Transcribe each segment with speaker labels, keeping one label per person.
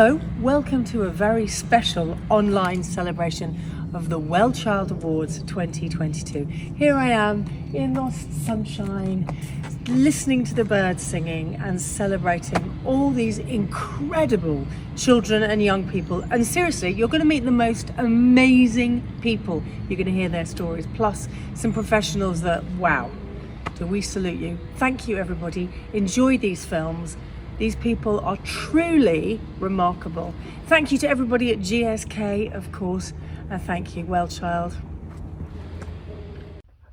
Speaker 1: Hello, welcome to a very special online celebration of the WellChild Awards 2022. Here I am in the sunshine, listening to the birds singing and celebrating all these incredible children and young people. And seriously, you're going to meet the most amazing people. You're going to hear their stories, plus some professionals that, wow, do we salute you. Thank you, everybody. Enjoy these films. These people are truly remarkable. Thank you to everybody at GSK, of course, and thank you, WellChild.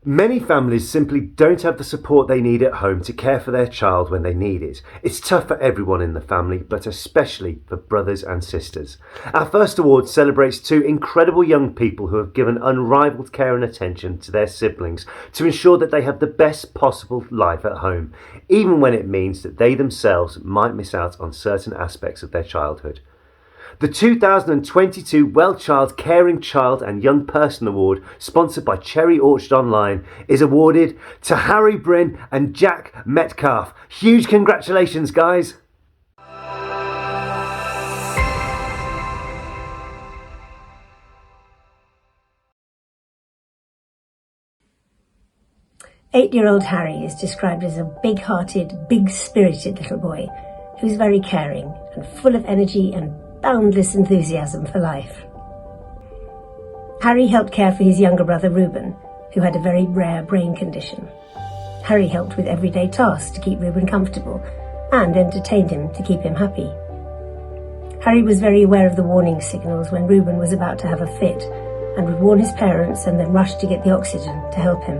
Speaker 2: Many families simply don't have the support they need at home to care for their child when they need it. It's tough for everyone in the family, but especially for brothers and sisters. Our first award celebrates two incredible young people who have given unrivaled care and attention to their siblings to ensure that they have the best possible life at home, even when it means that they themselves might miss out on certain aspects of their childhood. The 2022 WellChild Caring Child and Young Person Award, sponsored by Cherry Orchard Online, is awarded to Harry Bryn and Jack Metcalf. Huge congratulations, guys!
Speaker 3: Eight-year-old Harry is described as a big-hearted, big-spirited little boy who's very caring and full of energy and boundless enthusiasm for life. Harry helped care for his younger brother Reuben, who had a very rare brain condition. Harry helped with everyday tasks to keep Reuben comfortable and entertained him to keep him happy. Harry was very aware of the warning signals when Reuben was about to have a fit and would warn his parents and then rush to get the oxygen to help him.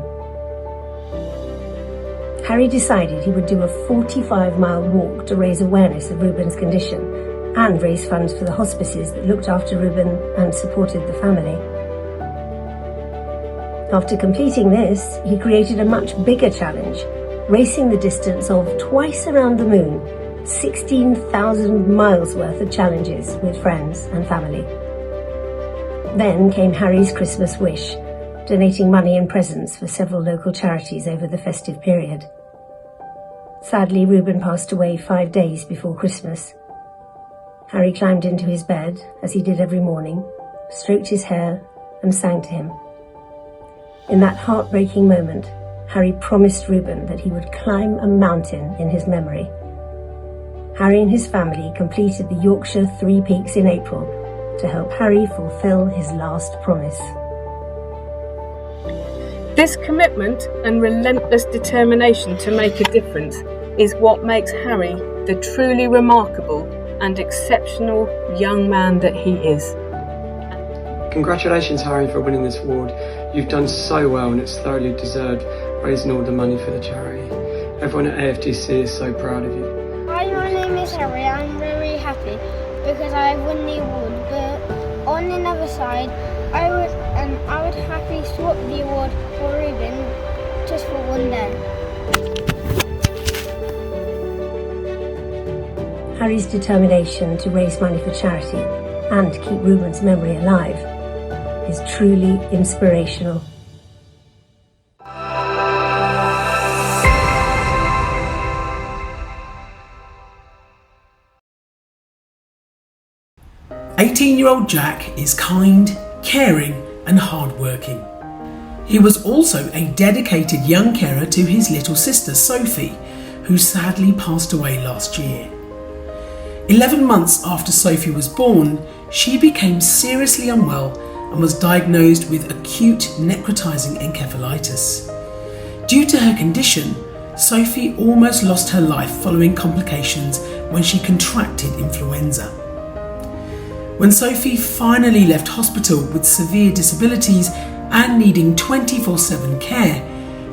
Speaker 3: Harry decided he would do a 45-mile walk to raise awareness of Reuben's condition and raise funds for the hospices that looked after Reuben and supported the family. After completing this, he created a much bigger challenge, racing the distance of twice around the moon, 16,000 miles worth of challenges with friends and family. Then came Harry's Christmas wish, donating money and presents for several local charities over the festive period. Sadly, Reuben passed away 5 days before Christmas. Harry climbed into his bed, as he did every morning, stroked his hair and sang to him. In that heartbreaking moment, Harry promised Reuben that he would climb a mountain in his memory. Harry and his family completed the Yorkshire Three Peaks in April to help Harry fulfill his last promise.
Speaker 1: This commitment and relentless determination to make a difference is what makes Harry the truly remarkable and exceptional young man that he is.
Speaker 4: Congratulations, Harry, for winning this award. You've done so well and it's thoroughly deserved, raising all the money for the charity. Everyone at AFDC is so proud of you.
Speaker 5: Hi, my name is Harry. I'm very happy because I won the award, but on the other side, I would happily swap the award for Reuben just for one day.
Speaker 3: Harry's determination to raise money for charity and keep Reuben's memory alive is truly inspirational.
Speaker 6: "18-year-old Jack is kind, caring and hardworking. He was also a dedicated young carer to his little sister Sophie, who sadly passed away last year. 11 months after Sophie was born, she became seriously unwell and was diagnosed with acute necrotizing encephalitis. Due to her condition, Sophie almost lost her life following complications when she contracted influenza. When Sophie finally left hospital with severe disabilities and needing 24/7 care,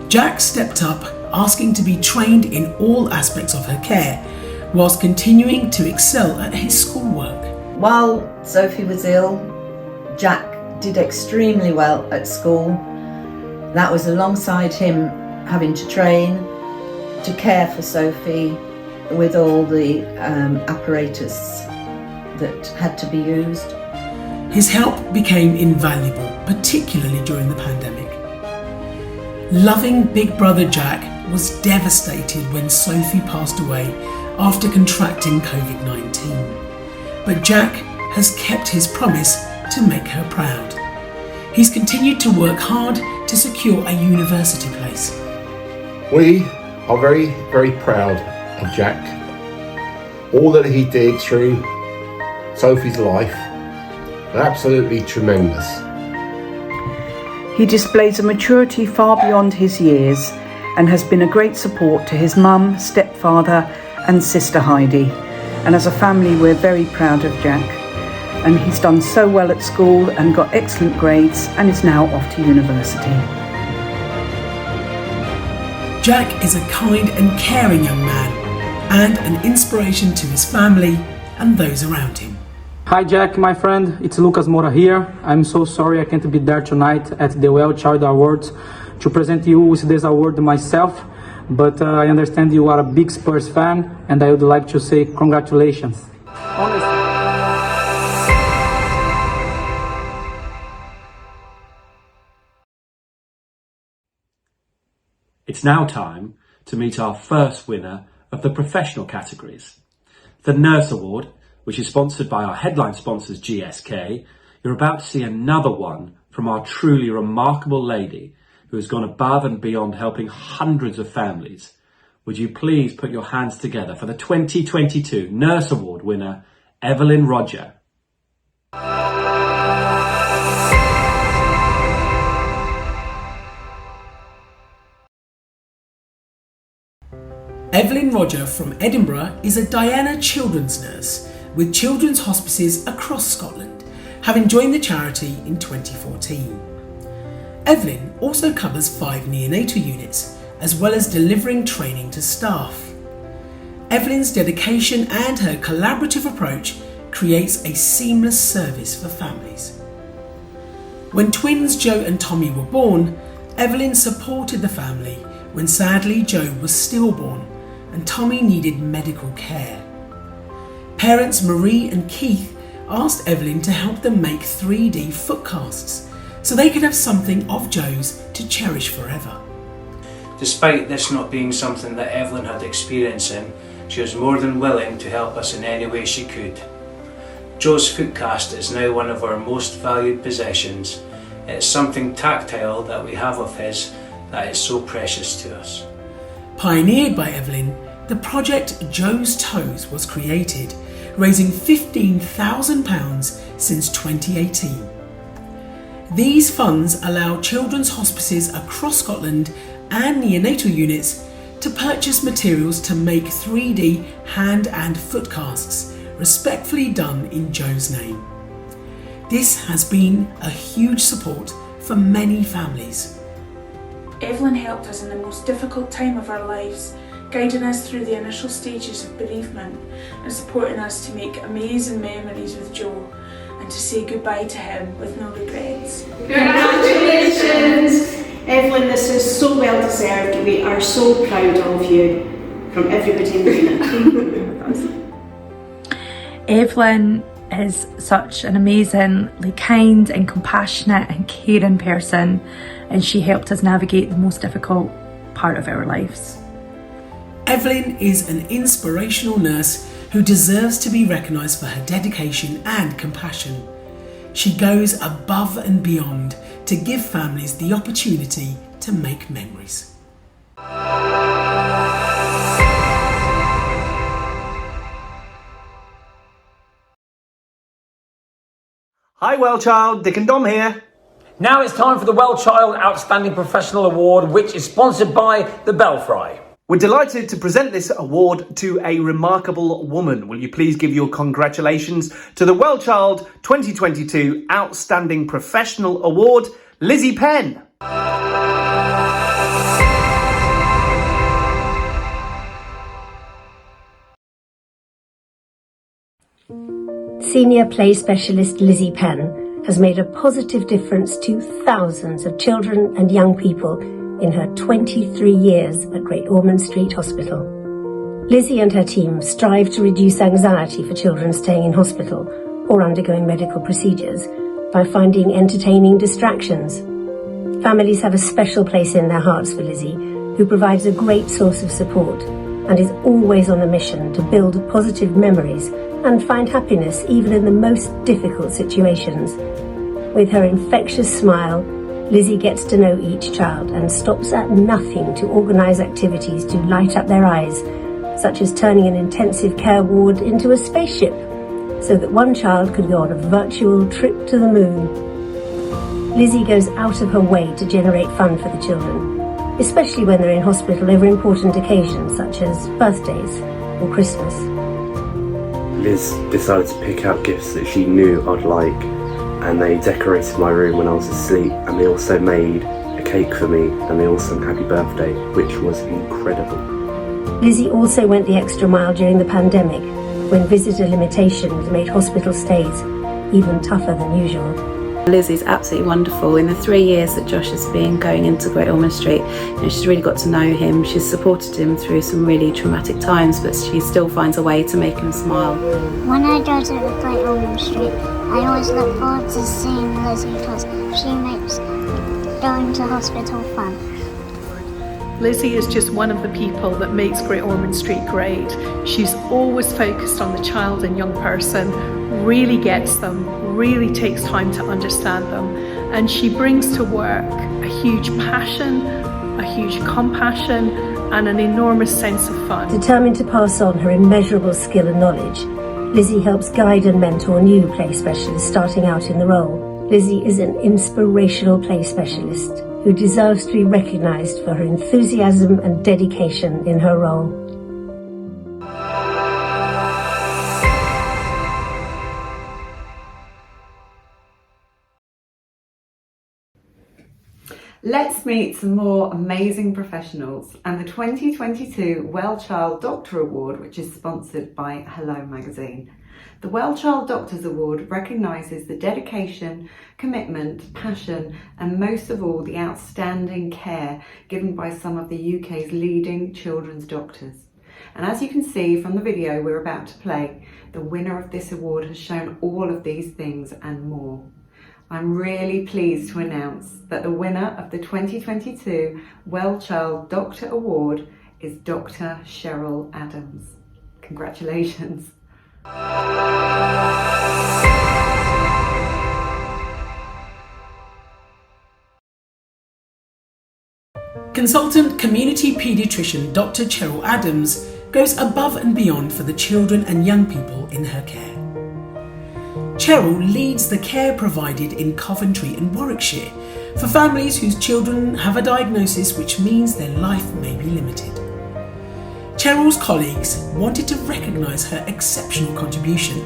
Speaker 6: Jack stepped up, asking to be trained in all aspects of her care, whilst continuing to excel at his schoolwork.
Speaker 7: While Sophie was ill, Jack did extremely well at school. That was alongside him having to train to care for Sophie with all the apparatus that had to be used.
Speaker 6: His help became invaluable, particularly during the pandemic. Loving Big Brother Jack was devastated when Sophie passed away after contracting COVID-19. but Jack has kept his promise to make her proud. He's continued to work hard to secure a university place.
Speaker 8: We are very, very proud of Jack. All that he did through Sophie's life, absolutely tremendous.
Speaker 9: He displays a maturity far beyond his years and has been a great support to his mum, stepfather and sister Heidi. And as a family, we're very proud of Jack. And he's done so well at school and got excellent grades and is now off to university.
Speaker 6: Jack is a kind and caring young man and an inspiration to his family and those around him.
Speaker 10: Hi Jack, my friend, it's Lucas Moura here. I'm so sorry I can't be there tonight at the WellChild Awards to present you with this award myself, but I understand you are a big Spurs fan and I would like to say congratulations. Honestly.
Speaker 11: It's now time to meet our first winner of the professional categories. The Nurse Award, which is sponsored by our headline sponsors GSK, you're about to see another one from our truly remarkable lady who has gone above and beyond helping hundreds of families. Would you please put your hands together for the 2022 Nurse Award winner, Evelyn Roger.
Speaker 6: Evelyn Roger from Edinburgh is a Diana children's nurse with children's hospices across Scotland, having joined the charity in 2014. Evelyn also covers 5 neonatal units, as well as delivering training to staff. Evelyn's dedication and her collaborative approach creates a seamless service for families. When twins Joe and Tommy were born, Evelyn supported the family when sadly Joe was stillborn and Tommy needed medical care. Parents Marie and Keith asked Evelyn to help them make 3D foot casts so they could have something of Joe's to cherish forever.
Speaker 12: Despite this not being something that Evelyn had experience in, she was more than willing to help us in any way she could. Joe's foot cast is now one of our most valued possessions. It's something tactile that we have of his that is so precious to us.
Speaker 6: Pioneered by Evelyn, the project Joe's Toes was created, raising £15,000 since 2018. These funds allow children's hospices across Scotland and neonatal units to purchase materials to make 3D hand and foot casts, respectfully done in Joe's name. This has been a huge support for many families.
Speaker 13: Evelyn helped us in the most difficult time of our lives, guiding us through the initial stages of bereavement and supporting us to make amazing memories with Joe and to say goodbye to him with no regrets.
Speaker 14: Congratulations! Evelyn, this is so well deserved. We are so proud of you from everybody in the unit.
Speaker 15: Evelyn is such an amazingly kind and compassionate and caring person, and she helped us navigate the most difficult part of our lives.
Speaker 6: Evelyn is an inspirational nurse who deserves to be recognised for her dedication and compassion. She goes above and beyond to give families the opportunity to make memories.
Speaker 16: Hi WellChild, Dick and Dom here.
Speaker 17: Now it's time for the WellChild Outstanding Professional Award, which is sponsored by the Belfry.
Speaker 16: We're delighted to present this award to a remarkable woman. Will you please give your congratulations to the WellChild 2022 Outstanding Professional Award, Lizzie Penn.
Speaker 3: Senior play specialist Lizzie Penn has made a positive difference to thousands of children and young people in her 23 years at Great Ormond Street Hospital. Lizzie and her team strive to reduce anxiety for children staying in hospital or undergoing medical procedures by finding entertaining distractions. Families have a special place in their hearts for Lizzie, who provides a great source of support, and is always on a mission to build positive memories and find happiness even in the most difficult situations. With her infectious smile, Lizzie gets to know each child and stops at nothing to organise activities to light up their eyes, such as turning an intensive care ward into a spaceship, so that one child could go on a virtual trip to the moon. Lizzie goes out of her way to generate fun for the children, especially when they're in hospital over important occasions such as birthdays or Christmas.
Speaker 18: Liz decided to pick out gifts that she knew I'd like, and they decorated my room when I was asleep, and they also made a cake for me, and they all sang happy birthday, which was incredible.
Speaker 3: Lizzie also went the extra mile during the pandemic, when visitor limitations made hospital stays even tougher than usual.
Speaker 19: Lizzie's absolutely wonderful. In the 3 years that Josh has been going into Great Ormond Street, she's really got to know him. She's supported him through some really traumatic times, but she still finds a way to make him smile.
Speaker 5: When I go to the Great Ormond Street, I always look forward to seeing Lizzie because she makes going to hospital fun.
Speaker 20: Lizzie is just one of the people that makes Great Ormond Street great. She's always focused on the child and young person, really gets them, really takes time to understand them, and she brings to work a huge passion, a huge compassion, and an enormous sense of fun.
Speaker 3: Determined to pass on her immeasurable skill and knowledge, Lizzie helps guide and mentor new play specialists starting out in the role. Lizzie is an inspirational play specialist who deserves to be recognised for her enthusiasm and dedication in her role.
Speaker 21: Let's meet some more amazing professionals and the 2022 WellChild Doctor Award, which is sponsored by Hello Magazine. The WellChild Doctors Award recognises the dedication, commitment, passion and most of all the outstanding care given by some of the UK's leading children's doctors. And as you can see from the video we're about to play, the winner of this award has shown all of these things and more. I'm really pleased to announce that the winner of the 2022 WellChild Doctor Award is Dr. Cheryl Adams. Congratulations.
Speaker 6: Consultant community paediatrician Dr. Cheryl Adams goes above and beyond for the children and young people in her care. Cheryl leads the care provided in Coventry and Warwickshire for families whose children have a diagnosis which means their life may be limited. Cheryl's colleagues wanted to recognise her exceptional contribution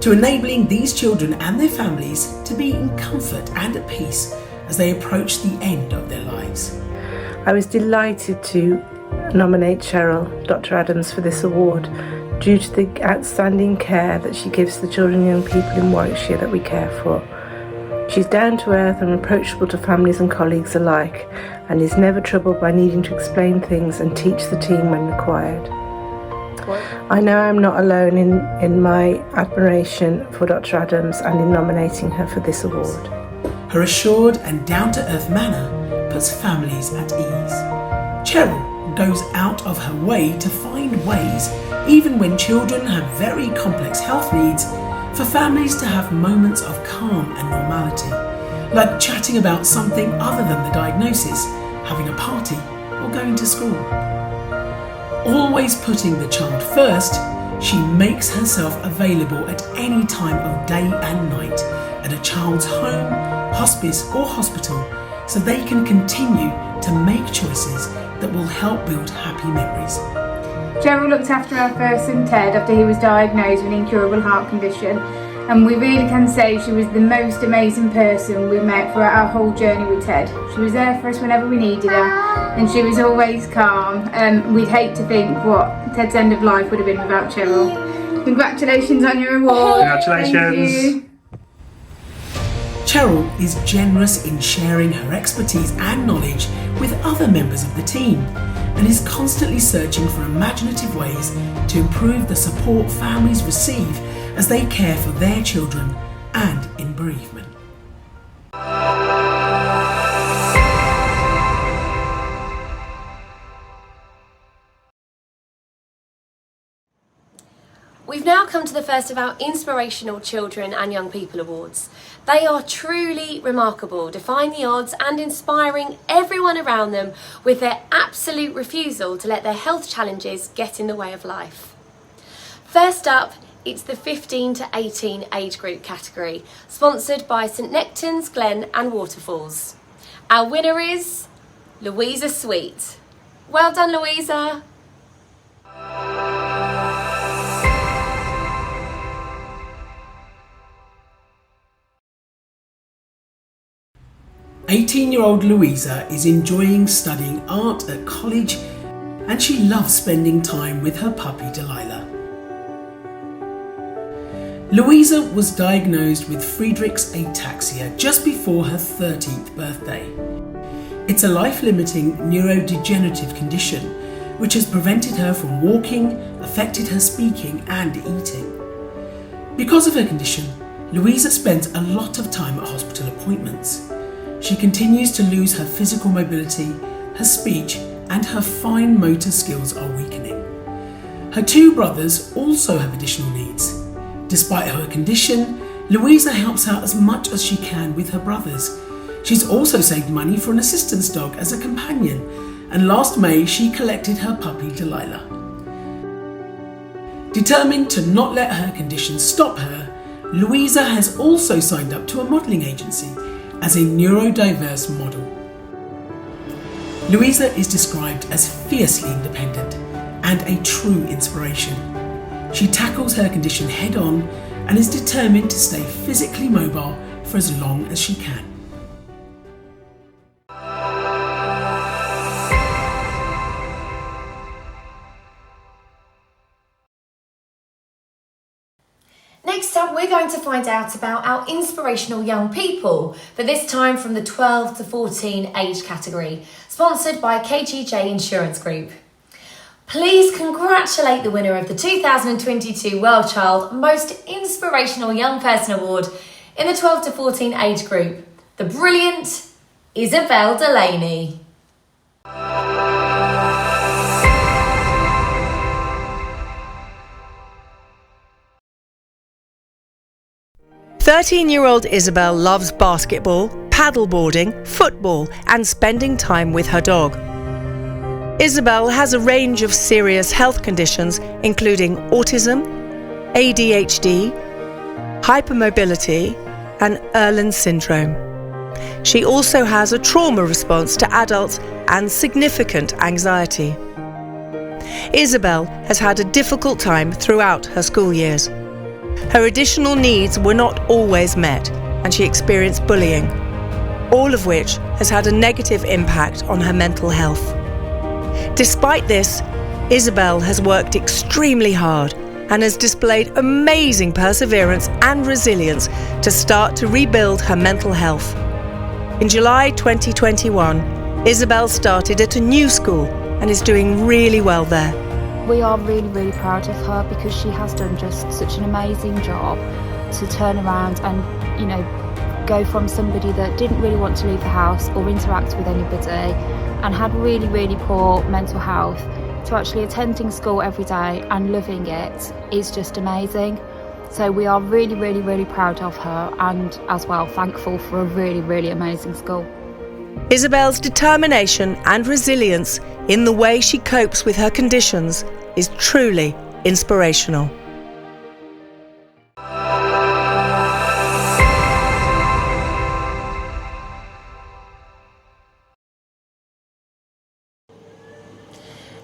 Speaker 6: to enabling these children and their families to be in comfort and at peace as they approach the end of their lives.
Speaker 22: I was delighted to nominate Cheryl, Dr. Adams, for this award due to the outstanding care that she gives the children and young people in Warwickshire that we care for. She's down to earth and approachable to families and colleagues alike, and is never troubled by needing to explain things and teach the team when required. I know I'm not alone in my admiration for Dr. Adams and in nominating her for this award.
Speaker 6: Her assured and down-to-earth manner puts families at ease. Cheryl goes out of her way to find ways, even when children have very complex health needs, for families to have moments of calm and normality, like chatting about something other than the diagnosis, having a party, or going to school. Always putting the child first, she makes herself available at any time of day and night at a child's home, hospice or hospital, so they can continue to make choices that will help build happy memories.
Speaker 23: Cheryl looked after our first son Ted after he was diagnosed with an incurable heart condition, and we really can say she was the most amazing person we met throughout our whole journey with Ted. She was there for us whenever we needed her, and she was always calm. We'd hate to think what Ted's end of life would have been without Cheryl. Congratulations on your award.
Speaker 6: Congratulations.
Speaker 23: Thank you.
Speaker 6: Cheryl is generous in sharing her expertise and knowledge with other members of the team, and is constantly searching for imaginative ways to improve the support families receive as they care for their children and in bereavement.
Speaker 1: We've now come to the first of our Inspirational Children and Young People Awards. They are truly remarkable, defying the odds and inspiring everyone around them with their absolute refusal to let their health challenges get in the way of life. First up, it's the 15 to 18 age group category, sponsored by St Nectans, Glen and Waterfalls. Our winner is Louisa Sweet. Well done, Louisa.
Speaker 6: 18-year-old Louisa is enjoying studying art at college, and she loves spending time with her puppy Delilah. Louisa was diagnosed with Friedreich's ataxia just before her 13th birthday. It's a life-limiting neurodegenerative condition which has prevented her from walking, affected her speaking and eating. Because of her condition, Louisa spends a lot of time at hospital appointments. She continues to lose her physical mobility, her speech and her fine motor skills are weakening. Her two brothers also have additional needs. Despite her condition, Louisa helps out as much as she can with her brothers. She's also saved money for an assistance dog as a companion, and last May she collected her puppy Delilah. Determined to not let her condition stop her, Louisa has also signed up to a modelling agency as a neurodiverse model. Louisa is described as fiercely independent and a true inspiration. She tackles her condition head on and is determined to stay physically mobile for as long as she can.
Speaker 1: Next up, we're going to find out about our inspirational young people, but this time from the 12 to 14 age category, sponsored by KGJ Insurance Group. Please congratulate the winner of the 2022 WellChild Most Inspirational Young Person Award in the 12 to 14 age group, the brilliant Isabel Delaney.
Speaker 2: 13-year-old Isabel loves basketball, paddleboarding, football, and spending time with her dog. Isabel has a range of serious health conditions, including autism, ADHD, hypermobility, and Erland syndrome. She also has a trauma response to adults and significant anxiety. Isabel has had a difficult time throughout her school years. Her additional needs were not always met, and she experienced bullying, all of which has had a negative impact on her mental health. Despite this, Isabel has worked extremely hard and has displayed amazing perseverance and resilience to start to rebuild her mental health. In July 2021, Isabel started at a new school and is doing really well there.
Speaker 4: We are really proud of her because she has done just such an amazing job to turn around and, go from somebody that didn't really want to leave the house or interact with anybody and had really poor mental health to actually attending school every day and loving it is just amazing. So we are really proud of her and as well thankful for a really amazing school.
Speaker 2: Isabel's determination and resilience in the way she copes with her conditions is truly inspirational.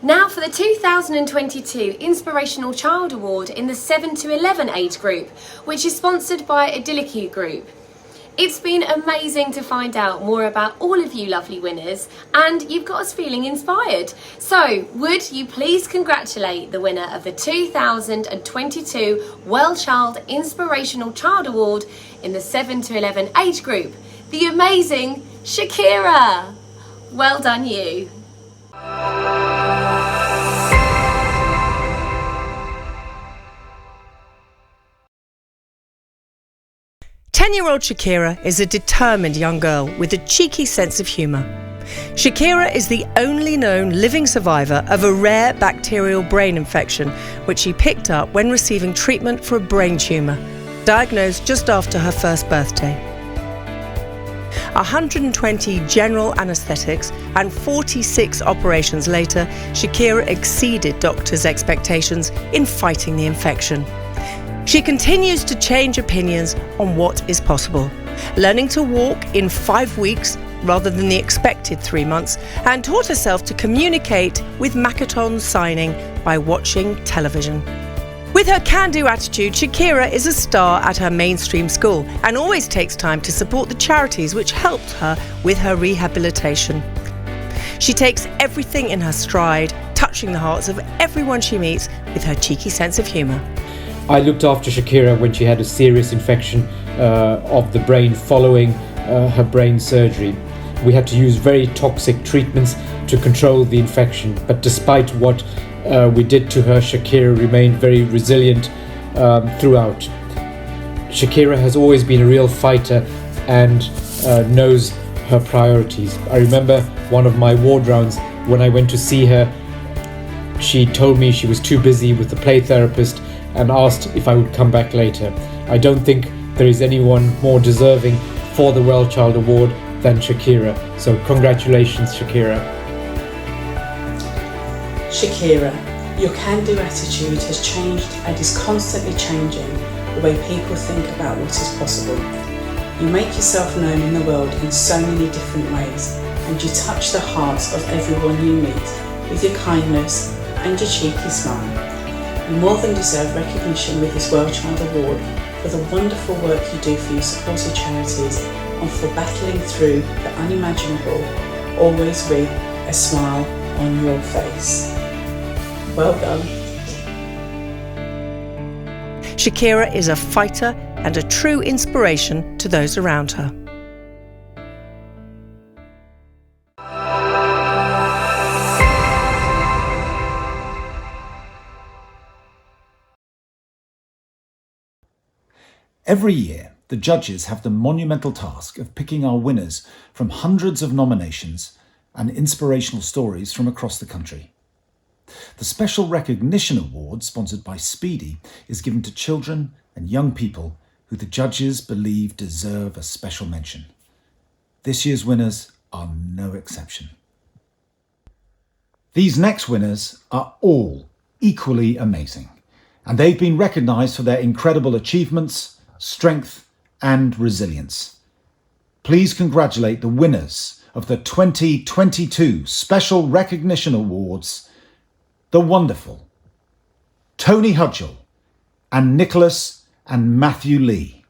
Speaker 1: Now for the 2022 Inspirational Child Award in the 7 to 11 age group, which is sponsored by Idyllicute Group. It's been amazing to find out more about all of you lovely winners, and you've got us feeling inspired. So, would you please congratulate the winner of the 2022 WellChild Inspirational Child Award in the 7 to 11 age group, the amazing Shakira. Well done you.
Speaker 2: 10-year-old Shakira is a determined young girl with a cheeky sense of humour. Shakira is the only known living survivor of a rare bacterial brain infection, which she picked up when receiving treatment for a brain tumour, diagnosed just after her first birthday. 120 general anaesthetics and 46 operations later, Shakira exceeded doctors' expectations in fighting the infection. She continues to change opinions on what is possible, learning to walk in 5 weeks rather than the expected 3 months, and taught herself to communicate with Makaton signing by watching television. With her can-do attitude, Shakira is a star at her mainstream school and always takes time to support the charities which helped her with her rehabilitation. She takes everything in her stride, touching the hearts of everyone she meets with her cheeky sense of humour.
Speaker 7: I looked after Shakira when she had a serious infection of the brain following her brain surgery. We had to use very toxic treatments to control the infection, but despite what we did to her, Shakira remained very resilient throughout. Shakira has always been a real fighter and knows her priorities. I remember one of my ward rounds when I went to see her. She told me she was too busy with the play therapist and asked if I would come back later. I don't think there is anyone more deserving for the WellChild Award than Shakira. So congratulations, Shakira.
Speaker 8: Shakira, your can-do attitude has changed and is constantly changing the way people think about what is possible. You make yourself known in the world in so many different ways, and you touch the hearts of everyone you meet with your kindness and your cheeky smile. You more than deserve recognition with this WellChild Award for the wonderful work you do for your supported charities and for battling through the unimaginable, always with a smile on your face. Well done.
Speaker 2: Shakira is a fighter and a true inspiration to those around her.
Speaker 9: Every year, the judges have the monumental task of picking our winners from hundreds of nominations and inspirational stories from across the country. The Special Recognition Award, sponsored by Speedy, is given to children and young people who the judges believe deserve a special mention. This year's winners are no exception. These next winners are all equally amazing, and they've been recognised for their incredible achievements, strength and resilience. Please congratulate the winners of the 2022 Special Recognition Awards, the wonderful Tony Hudgell and Nicholas and Matthew Lee.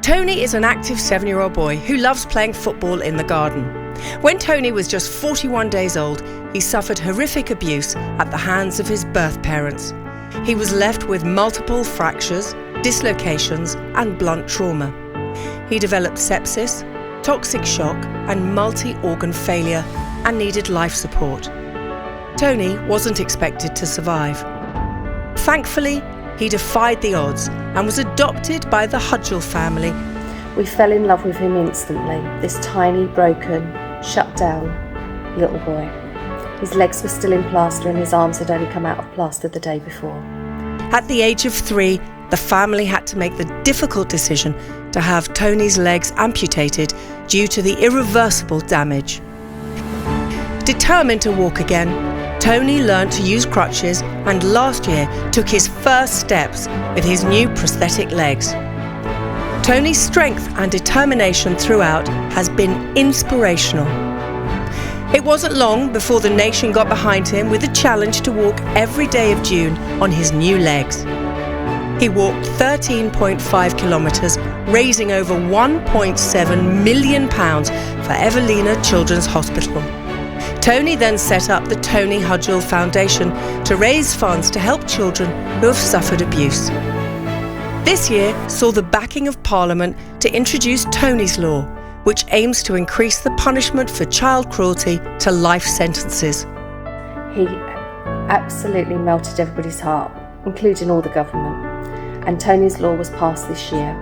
Speaker 2: Tony is an active 7-year-old boy who loves playing football in the garden. When Tony was just 41 days old, he suffered horrific abuse at the hands of his birth parents. He was left with multiple fractures, dislocations and blunt trauma. He developed sepsis, toxic shock and multi-organ failure and needed life support. Tony wasn't expected to survive. Thankfully, he defied the odds and was adopted by the Hudgell family.
Speaker 24: We fell in love with him instantly, this tiny, broken, shut down little boy. His legs were still in plaster and his arms had only come out of plaster the day before.
Speaker 2: At the age of 3, the family had to make the difficult decision to have Tony's legs amputated due to the irreversible damage. Determined to walk again, Tony learned to use crutches and last year took his first steps with his new prosthetic legs. Tony's strength and determination throughout has been inspirational. It wasn't long before the nation got behind him with a challenge to walk every day of June on his new legs. He walked 13.5 kilometres, raising over £1.7 million for Evelina Children's Hospital. Tony then set up the Tony Hudgell Foundation to raise funds to help children who have suffered abuse. This year saw the backing of Parliament to introduce Tony's Law, which aims to increase the punishment for child cruelty to life sentences.
Speaker 24: He absolutely melted everybody's heart, including all the government, and Tony's Law was passed this year.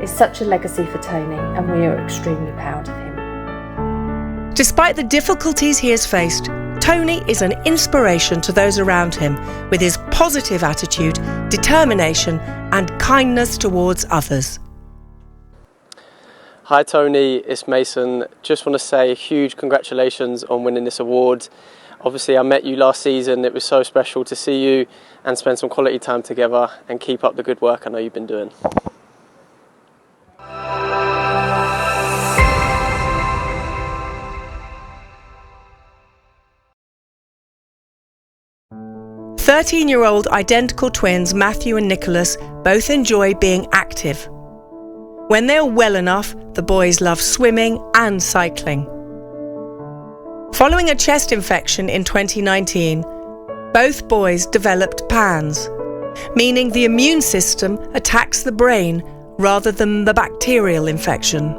Speaker 24: It's such a legacy for Tony, and we are extremely proud of him.
Speaker 2: Despite the difficulties he has faced, Tony is an inspiration to those around him with his positive attitude, determination and kindness towards others.
Speaker 10: Hi Tony, it's Mason. Just want to say a huge congratulations on winning this award. Obviously I met you last season, it was so special to see you and spend some quality time together, and keep up the good work I know you've been doing.
Speaker 2: "13-year-old identical twins Matthew and Nicholas both enjoy being active. When they are well enough, the boys love swimming and cycling. Following a chest infection in 2019, both boys developed PANS, meaning the immune system attacks the brain rather than the bacterial infection.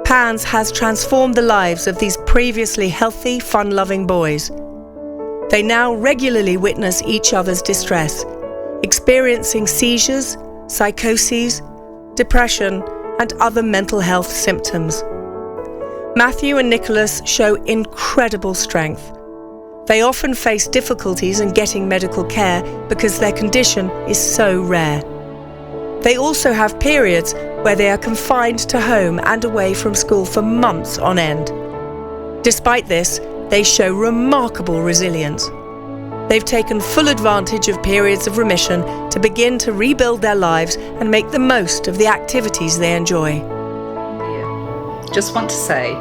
Speaker 2: PANS has transformed the lives of these previously healthy, fun-loving boys. They now regularly witness each other's distress, experiencing seizures, psychoses, depression, and other mental health symptoms. Matthew and Nicholas show incredible strength. They often face difficulties in getting medical care because their condition is so rare. They also have periods where they are confined to home and away from school for months on end. Despite this, they show remarkable resilience. They've taken full advantage of periods of remission to begin to rebuild their lives and make the most of the activities they enjoy.
Speaker 11: Just want to say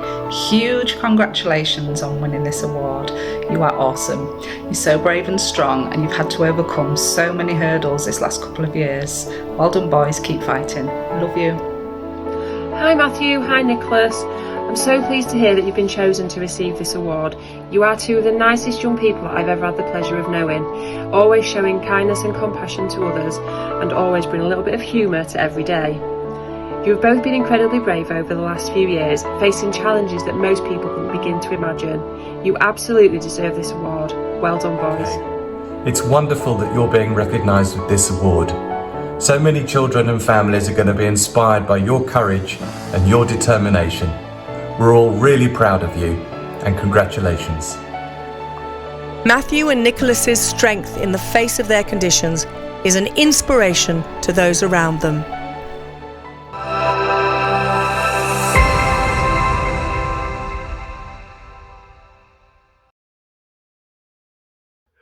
Speaker 11: huge congratulations on winning this award. You are awesome. You're so brave and strong, and you've had to overcome so many hurdles this last couple of years. Well done, boys. Keep fighting. Love you.
Speaker 12: Hi Matthew, hi Nicholas. I'm so pleased to hear that you've been chosen to receive this award. You are two of the nicest young people I've ever had the pleasure of knowing, always showing kindness and compassion to others, and always bring a little bit of humour to every day. You have both been incredibly brave over the last few years, facing challenges that most people couldn't begin to imagine. You absolutely deserve this award. Well done, boys.
Speaker 13: It's wonderful that you're being recognised with this award. So many children and families are going to be inspired by your courage and your determination. We're all really proud of you, and congratulations.
Speaker 2: Matthew and Nicholas's strength in the face of their conditions is an inspiration to those around them.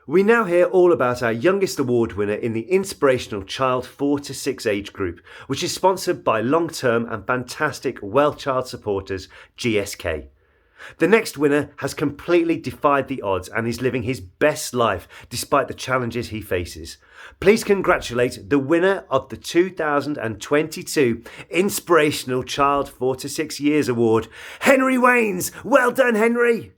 Speaker 25: We now hear all about our youngest award winner in the Inspirational Child 4 to 6 age group, which is sponsored by long-term and fantastic WellChild supporters GSK. The next winner has completely defied the odds and is living his best life despite the challenges he faces. Please congratulate the winner of the 2022 Inspirational Child 4 to 6 Years Award, Henry Waynes. Well done, Henry!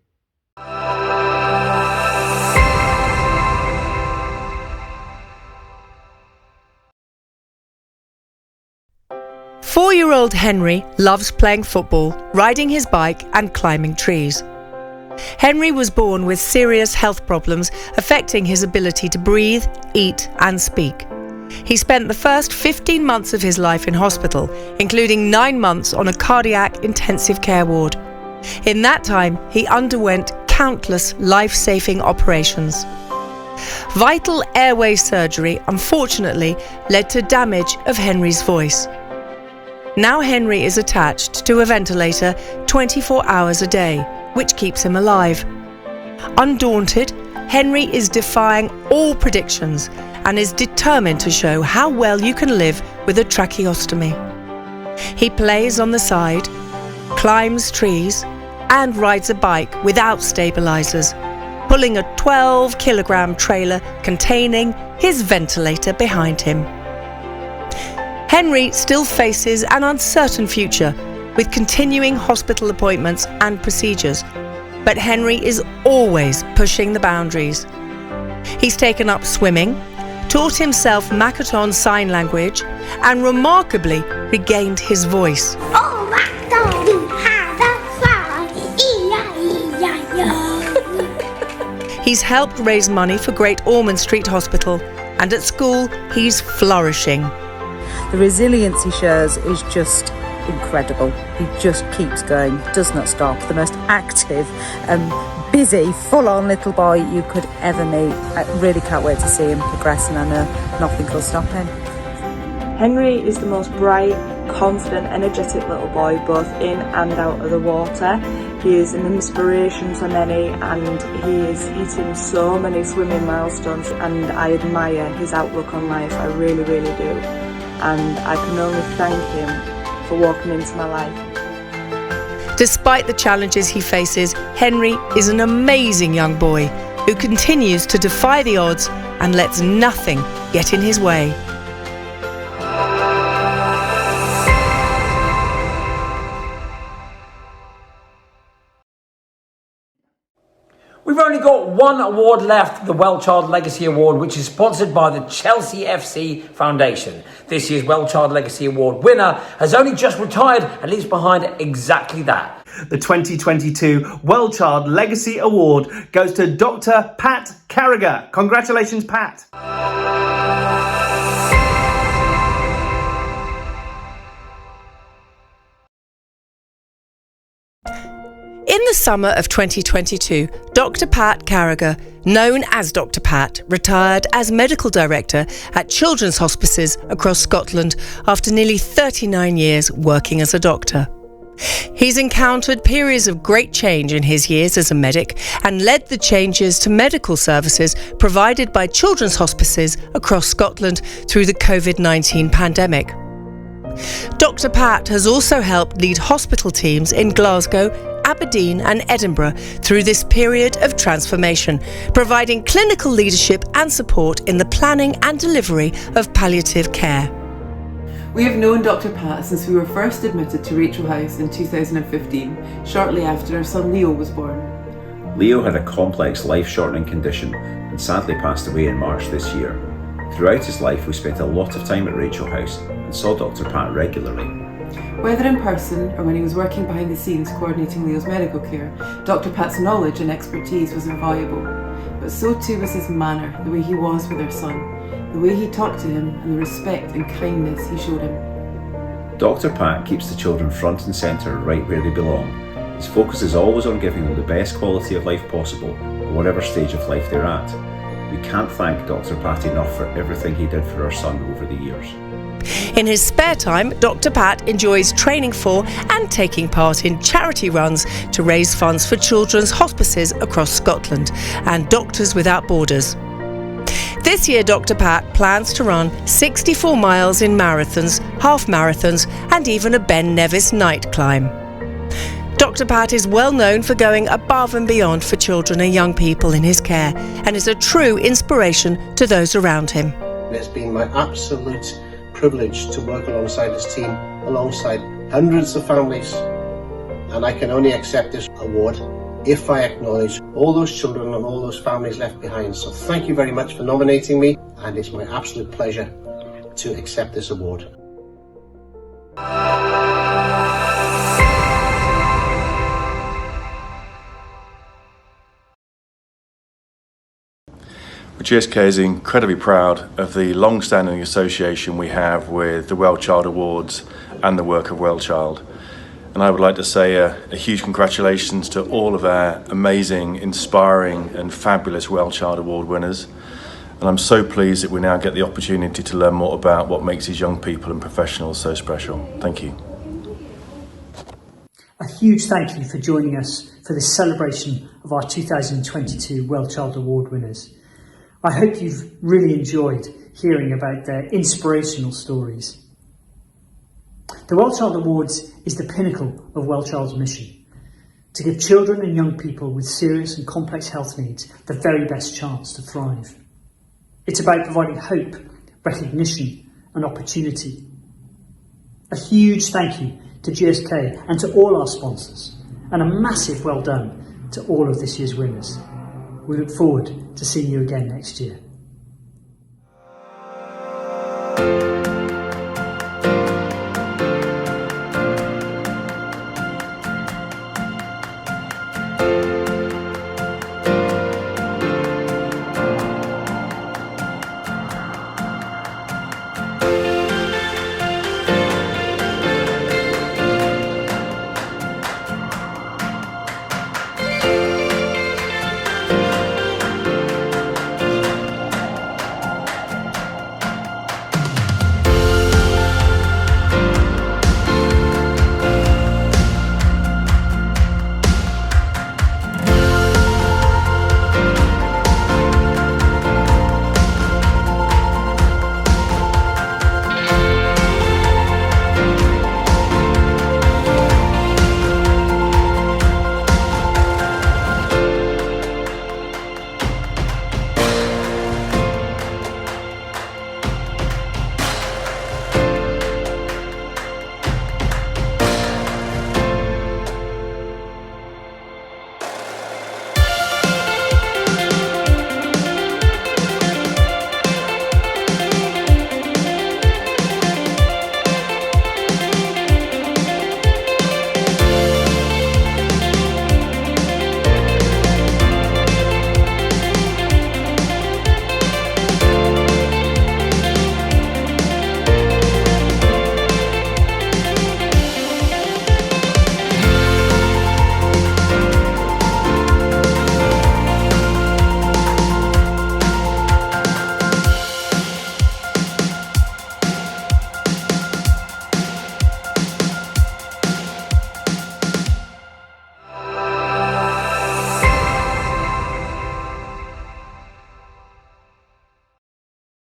Speaker 2: 4-year-old Henry loves playing football, riding his bike and climbing trees. Henry was born with serious health problems affecting his ability to breathe, eat and speak. He spent the first 15 months of his life in hospital, including 9 months on a cardiac intensive care ward. In that time, he underwent countless life-saving operations. Vital airway surgery unfortunately led to damage of Henry's voice. Now Henry is attached to a ventilator 24 hours a day, which keeps him alive. Undaunted, Henry is defying all predictions and is determined to show how well you can live with a tracheostomy. He plays on the side, climbs trees, and rides a bike without stabilizers, pulling a 12-kilogram trailer containing his ventilator behind him. Henry still faces an uncertain future with continuing hospital appointments and procedures, but Henry is always pushing the boundaries. He's taken up swimming, taught himself Makaton Sign Language, and remarkably regained his voice. He's helped raise money for Great Ormond Street Hospital, and at school he's flourishing.
Speaker 14: The resilience he shows is just incredible. He just keeps going, does not stop. The most active, busy, full-on little boy you could ever meet. I really can't wait to see him progress, and I know nothing will stop him.
Speaker 15: Henry is the most bright, confident, energetic little boy, both in and out of the water. He is an inspiration for many, and he is hitting so many swimming milestones, and I admire his outlook on life. I really, really do. And I can only thank him for walking into my life.
Speaker 2: Despite the challenges he faces, Henry is an amazing young boy who continues to defy the odds and lets nothing get in his way.
Speaker 16: We've only got one award left, the WellChild Legacy Award, which is sponsored by the Chelsea FC Foundation. This year's WellChild Legacy Award winner has only just retired and leaves behind exactly that.
Speaker 25: The 2022 WellChild Legacy Award goes to Dr. Pat Carragher. Congratulations, Pat.
Speaker 2: In the summer of 2022, Dr. Pat Carragher, known as Dr. Pat, retired as Medical Director at children's hospices across Scotland after nearly 39 years working as a doctor. He's encountered periods of great change in his years as a medic and led the changes to medical services provided by children's hospices across Scotland through the COVID-19 pandemic. Dr. Pat has also helped lead hospital teams in Glasgow, Aberdeen and Edinburgh through this period of transformation, providing clinical leadership and support in the planning and delivery of palliative care.
Speaker 17: We have known Dr. Pat since we were first admitted to Rachel House in 2015, shortly after our son Leo was born.
Speaker 18: Leo had a complex life-shortening condition and sadly passed away in March this year. Throughout his life, we spent a lot of time at Rachel House and saw Dr. Pat regularly.
Speaker 17: Whether in person or when he was working behind the scenes coordinating Leo's medical care, Dr. Pat's knowledge and expertise was invaluable. But so too was his manner, the way he was with our son, the way he talked to him and the respect and kindness he showed him.
Speaker 18: Dr. Pat keeps the children front and centre right where they belong. His focus is always on giving them the best quality of life possible at whatever stage of life they're at. We can't thank Dr. Pat enough for everything he did for our son over the years.
Speaker 2: In his spare time, Dr. Pat enjoys training for and taking part in charity runs to raise funds for children's hospices across Scotland and Doctors Without Borders. This year, Dr. Pat plans to run 64 miles in marathons, half marathons and even a Ben Nevis night climb. Dr. Pat is well known for going above and beyond for children and young people in his care and is a true inspiration to those around him.
Speaker 26: It's been my absolute privilege to work alongside this team, alongside hundreds of families, and I can only accept this award if I acknowledge all those children and all those families left behind. So thank you very much for nominating me, and it's my absolute pleasure to accept this award.
Speaker 13: GSK is incredibly proud of the long-standing association we have with the WellChild Awards and the work of WellChild. And I would like to say a huge congratulations to all of our amazing, inspiring and fabulous WellChild Award winners. And I'm so pleased that we now get the opportunity to learn more about what makes these young people and professionals so special. Thank you.
Speaker 27: A huge thank you for joining us for this celebration of our 2022 WellChild Award winners. I hope you've really enjoyed hearing about their inspirational stories. The WellChild Awards is the pinnacle of WellChild's mission, to give children and young people with serious and complex health needs the very best chance to thrive. It's about providing hope, recognition and opportunity. A huge thank you to GSK and to all our sponsors, and a massive well done to all of this year's winners. We look forward to seeing you again next year.